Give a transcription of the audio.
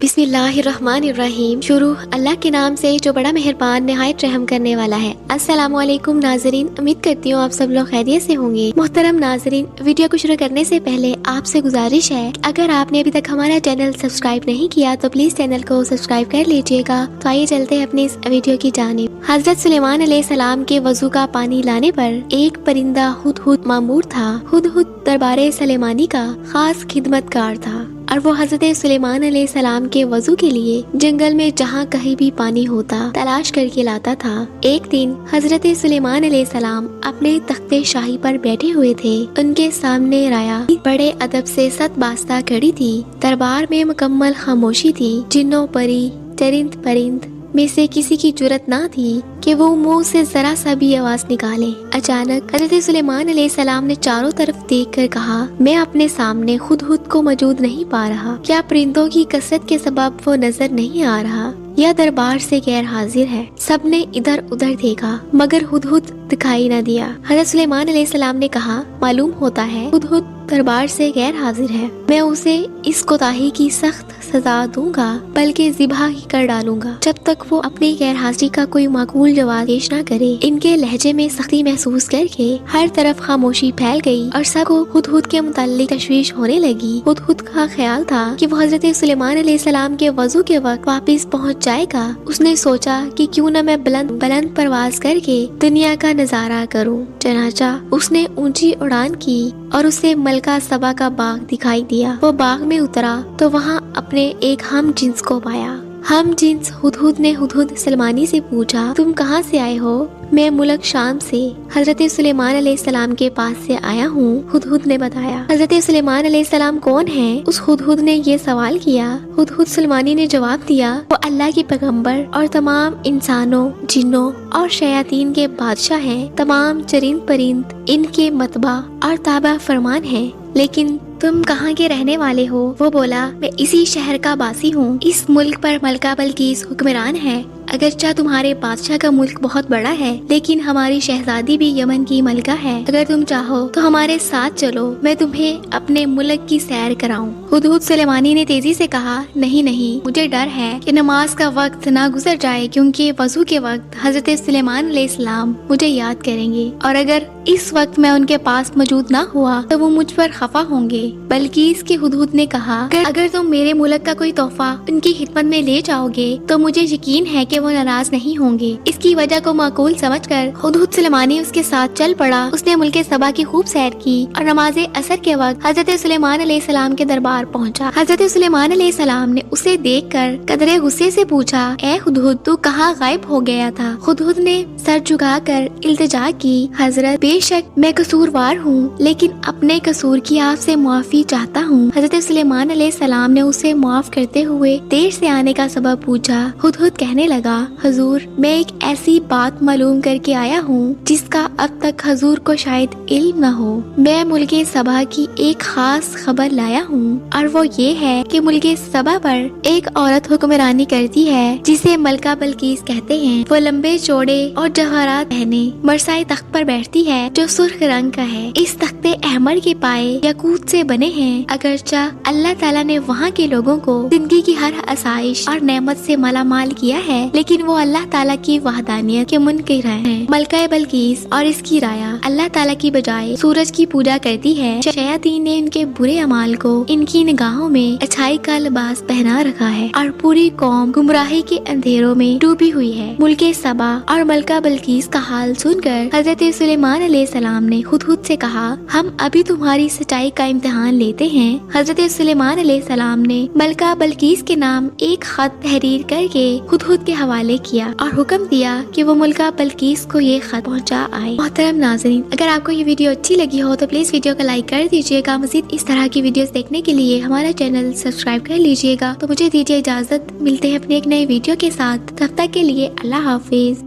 बिस्मिल्लाहिर्रहमानिर्रहीम। शुरू अल्लाह के नाम से जो बड़ा मेहरबान निहायत रहम करने वाला है। अस्सलामु अलैकुम नाजरीन, उम्मीद करती हूँ आप सब लोग खैरियत से होंगे। मोहतरम नाजरीन, वीडियो को शुरू करने से पहले आपसे गुजारिश है कि अगर आपने अभी तक हमारा चैनल सब्सक्राइब नहीं किया तो प्लीज चैनल को सब्सक्राइब कर लीजिएगा। तो आइए चलते हैं अपनी इस वीडियो की जानिब। हजरत सुलेमान अलैहिस्सलाम के वजू का पानी लाने पर एक परिंदा हुदहुद मामूर था। हुदहुद दरबारे सुलेमानी का खास खिदमतगार था और वो हजरत सुलेमान अलैहिस्सलाम के वजू के लिए जंगल में जहाँ कहीं भी पानी होता तलाश करके लाता था। एक दिन हजरत सुलेमान अलैहिस्सलाम अपने तख्ते शाही पर बैठे हुए थे। उनके सामने राया बड़े अदब से सत बास्ता खड़ी थी। दरबार में मुकम्मल खामोशी थी। जिन्नो परी चरिंद परिंद में से किसी की जुरत ना थी कि वो मुंह से जरा सा भी आवाज निकाले। अचानक हजरत सुलेमान अलैहिस्सलाम ने चारों तरफ देखकर कहा, मैं अपने सामने हुदहुद को मौजूद नहीं पा रहा। क्या परिंदों की कसरत के सबब वो नजर नहीं आ रहा या दरबार से गैर हाजिर है? सबने इधर उधर देखा मगर हुदहुद दिखाई न दिया। हजरत सुलेमान अलैहिस्सलाम ने कहा, मालूम होता है हुदहुद दरबार से गैर हाजिर है। मैं उसे इस कोताही की सख्त सजा दूंगा, बल्कि ज़िबा ही कर डालूंगा जब तक वो अपनी गैर हाजिरी का कोई माकूल जवाब पेश न करे। इनके लहजे में सख्ती महसूस करके हर तरफ खामोशी फैल गई और सबको हुदहुद के मुताल्लिक तशवीश होने लगी। हुदहुद का ख्याल था कि वो हजरत सुलेमान अलैहिस्सलाम के वजू के वक्त वापस पहुँच जाएगा। उसने सोचा कि क्यों न मैं बुलंद परवाज करके दुनिया का नजारा करूं। चनाचा उसने ऊंची उड़ान की और उसे मलका सबा का बाग दिखाई दिया। वो बाग में उतरा तो वहाँ अपने एक हम जिन्स को पाया। हम जिन्स हुदहुद ने हुदहुद सलमानी से पूछा, तुम कहाँ से आए हो? मैं मुल्क शाम से हजरत सुलेमान अलैहिस्सलाम के पास से आया हूँ, हुदहुद ने बताया। हजरत सुलेमान अलैहिस्सलाम कौन है? उस हुदहुद ने ये सवाल किया। हुदहुद सलमानी ने जवाब दिया, वो अल्लाह के पैगंबर और तमाम इंसानों, जिन्नों और शयातीन के बादशाह हैं। तमाम चरिंद परिंद इनके मतबा और ताबा फरमान है। लेकिन तुम कहाँ के रहने वाले हो? वो बोला, मैं इसी शहर का बासी हूँ। इस मुल्क पर मलका बल्कीस हुक्मरान है। अगरचा तुम्हारे बादशाह का मुल्क बहुत बड़ा है, लेकिन हमारी शहजादी भी यमन की मलका है। अगर तुम चाहो तो हमारे साथ चलो, मैं तुम्हें अपने मुल्क की सैर कराऊं। हुदहुद सुलेमानी ने तेजी से कहा, नहीं नहीं, मुझे डर है कि नमाज का वक्त ना गुजर जाए, क्योंकि वजू के वक्त हजरत सुलेमान अलैहिस्सलाम मुझे याद करेंगे और अगर इस वक्त मैं उनके पास मौजूद ना हुआ तो वो मुझ पर खफा होंगे। बल्कीस के हुदहुद ने कहा, अगर तुम मेरे मुल्क का कोई तोहफा उनकी खिदमत में ले जाओगे तो मुझे यकीन है कि वो नाराज नहीं होंगे। इसकी वजह को माकूल समझकर हुदहुद सुलेमानी उसके साथ चल पड़ा। उसने मुल्क सबा की खूब सैर की और नमाज असर के वक्त हजरत सुलेमान अलैहिस्सलाम के दरबार पहुंचा। हजरत सुलेमान अलैहिस्सलाम ने उसे देखकर कदरे गुस्से से पूछा, ए हुदहुद, तू कहाँ गायब हो गया था? हुदहुद ने सर झुकाकर इल्तिजा की, हजरत, बेशक मैं कसूरवार हूँ, लेकिन अपने कसूर की आपसे माफी चाहता हूँ। हजरत सुलेमान अलैहिस्सलाम ने उसे माफ करते हुए देर से आने का सबब पूछा। हुदहुद कहने लगा, हजूर, मैं एक ऐसी बात मालूम करके आया हूँ जिसका अब तक हजूर को शायद इल्म न हो। मैं मुल्के सबा की एक खास खबर लाया हूँ और वो ये है कि मुल्के सबा पर एक औरत हुक्मरानी करती है जिसे मलका बल्कीस कहते हैं। वो लंबे चौड़े और जवाहरात पहने मरसाई तख्त पर बैठती है जो सुर्ख रंग का है। इस तख्ते अहमर के पाए याकूत से बने हैं। अगरचा अल्लाह ताला ने वहाँ के लोगों को जिंदगी की हर आसाइश और नेमत से मालामाल किया है, लेकिन वो अल्लाह ताला की वहदानियत के मुनकिर हैं। मलका बल्कीस और इसकी राया अल्लाह ताला की बजाय सूरज की पूजा करती है। शयातीन ने इनके बुरे अमाल को इनकी निगाहों में अच्छाई का लिबास पहना रखा है और पूरी कौम गुमराही के अंधेरों में डूबी हुई है। मुल्के सबा और मलका बल्कीस का हाल सुनकर हजरत सुलेमान अलैहिस्सलाम ने हुदहुद से कहा, हम अभी तुम्हारी सच्चाई का इम्तिहान लेते हैं। हजरत सुलेमान अलैहिस्सलाम ने मलका बल्कीस के नाम एक खत तहरीर करके हुदहुद के हवाले किया और हुक्म दिया कि वो मलका बल्कीस को ये खत पहुंचा आए। मोहतरम नाज़रीन, अगर आपको ये वीडियो अच्छी लगी हो तो प्लीज वीडियो को लाइक कर दीजिएगा। मज़ीद इस तरह की वीडियोस देखने के लिए हमारा चैनल सब्सक्राइब कर लीजिएगा। तो मुझे दीजिए इजाजत, मिलते हैं अपने एक नए वीडियो के साथ। तब तक के लिए अल्लाह हाफिज।